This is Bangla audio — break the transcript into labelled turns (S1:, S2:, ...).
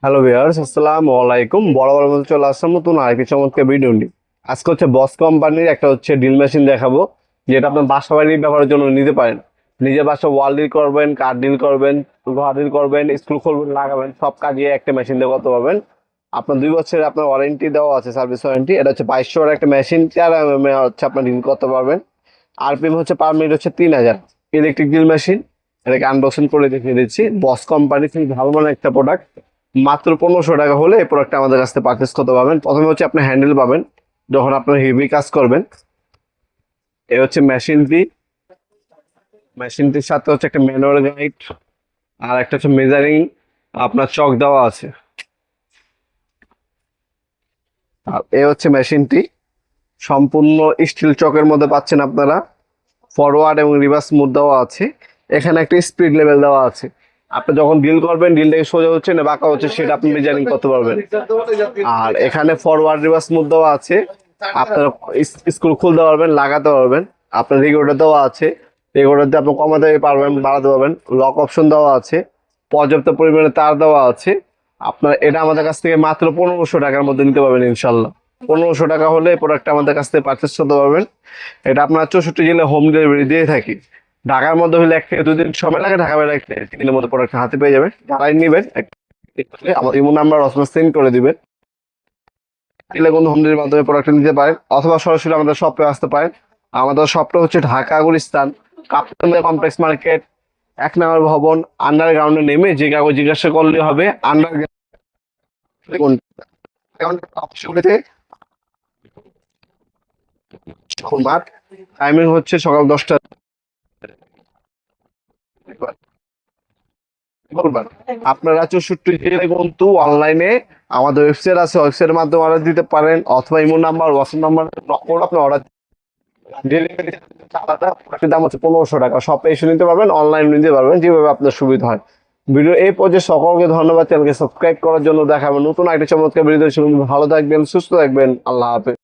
S1: হ্যালো ভিউয়ার্স, আসসালামু আলাইকুম। বরাবর মতো চলে আসলাম নতুন আরেকটি চমৎকার ভিডিও নিয়ে। আজকে হচ্ছে বস কোম্পানির একটা ড্রিল মেশিন দেখাবো, যেটা আপনার বাসা বাড়ির ব্যবহারের জন্য নিতে পারেন। নিজের বাসা ওয়াল ডিল করবেন, কাঠ ডিল করবেন, লোহা ডিল করবেন, স্ক্রু খুলবেন, লাগাবেন, সব কাজে একটা মেশিন দিয়ে করতে পারবেন। আপনার 2 বছরের আপনার ওয়ারেন্টি দেওয়া আছে, সার্ভিস ওয়ারেন্টি। এটা হচ্ছে 2200 একটা মেশিন, 4 mm হচ্ছে আপনার ডিল করতে পারবেন। আরপিএম হচ্ছে পার মিনিট হচ্ছে 3000। ইলেকট্রিক ড্রিল মেশিন, এটাকে আনবক্সিং করে দেখিয়ে দিচ্ছি। বস কোম্পানি থেকে ভালো মানের একটা প্রোডাক্ট, মাত্র 1500 টাকা হলে এই প্রোডাক্টটা আমাদের কাছ থেকে পারচেস করতে পারবেন। প্রথমে হচ্ছে আপনি হ্যান্ডেল পাবেন যখন আপনার হেভি কাজ করবেন। এই হচ্ছে মেশিনটি, মেশিনটির সাথে হচ্ছে একটা ম্যানুয়াল গাইড, আর একটা হচ্ছে মেজারিং আপনার চক দেওয়া আছে। আর এই হচ্ছে মেশিনটি, সম্পূর্ণ স্টিল চকের মধ্যে পাচ্ছেন আপনারা। ফরওয়ার্ড এবং রিভার্স মোড দেওয়া আছে। এখানে একটা স্পিড লেভেল দেওয়া আছে। আপনি যখন ডিল করবেন, ডিলটাকে সোজা হচ্ছে না বাঁকা হচ্ছে সেটা আপনি মেজারিং করতে পারবেন। আর এখানে ফরওয়ার্ড রিভার্স মোড দেওয়া আছে। আপনারা স্ক্রু খুলতে পারবেন, লাগাতে পারবেন। আপনার রেগুলেটর দেওয়া আছে, রেগুলেটর দিয়ে আপনি কমাতে পারবেন, বাড়াতে পারবেন। লক অপশন দেওয়া আছে, পর্যাপ্ত পরিমাণে তার দেওয়া আছে। আপনার এটা আমাদের কাছ থেকে মাত্র 1500 টাকার মধ্যে নিতে পারবেন ইনশাল্লাহ। 1500 টাকা হলে প্রোডাক্টটা আমাদের কাছ থেকে পারচেস করতে পারবেন। এটা আপনার 64 জেলায় হোম ডেলিভারি দিয়ে থাকি। ঢাকার মধ্যে হলে 1 থেকে 2 দিন সময় লাগে, ঢাকা বাইরে 1 থেকে 3 দিনের মধ্যে প্রোডাক্ট হাতে পেয়ে যাবেন। যারাই নেবেন আমার ইমো নাম্বার অথবা সেন্ড করে দিবেন। এলে কোনো হোম ডেলিভারির মাধ্যমে প্রোডাক্ট নিতে পারেন, অথবা সরাসরি আমাদের শপে আসতে পারেন। আমাদের শপটা হচ্ছে ঢাকা গুলিস্তান কাপ্তান কমপ্লেক্স মার্কেট, 1 নম্বর ভবন, আন্ডারগ্রাউন্ডে নেমে যে কাগজ জিজ্ঞাসা করলে হবে। আন্ডারগ্রাউন্ড টাইমিং হচ্ছে সকাল 10টা। বলবেন আপনারা 64 জেলায় কিন্তু অনলাইনে আমাদের ওয়েবসাইট আছে, ওয়েবসাইটের মাধ্যমে অর্ডার দিতে পারেন, অথবা ইমো নাম্বার, হোয়াটসঅ্যাপ নাম্বার আপনি অর্ডার। ডেলিভারি আলাদা, প্রোডাক্টের দাম হচ্ছে 1500 টাকা। শপে এসে নিতে পারবেন, অনলাইন নিতে পারবেন, যেভাবে আপনার সুবিধা হয়। ভিডিও এই পর্যায়ে সকলকে ধন্যবাদ। চ্যানেলকে সাবস্ক্রাইব করার জন্য। দেখাবেন নতুন একটা চমৎকার ভিডিও। ভালো থাকবেন, সুস্থ থাকবেন, আল্লাহ হাফেজ।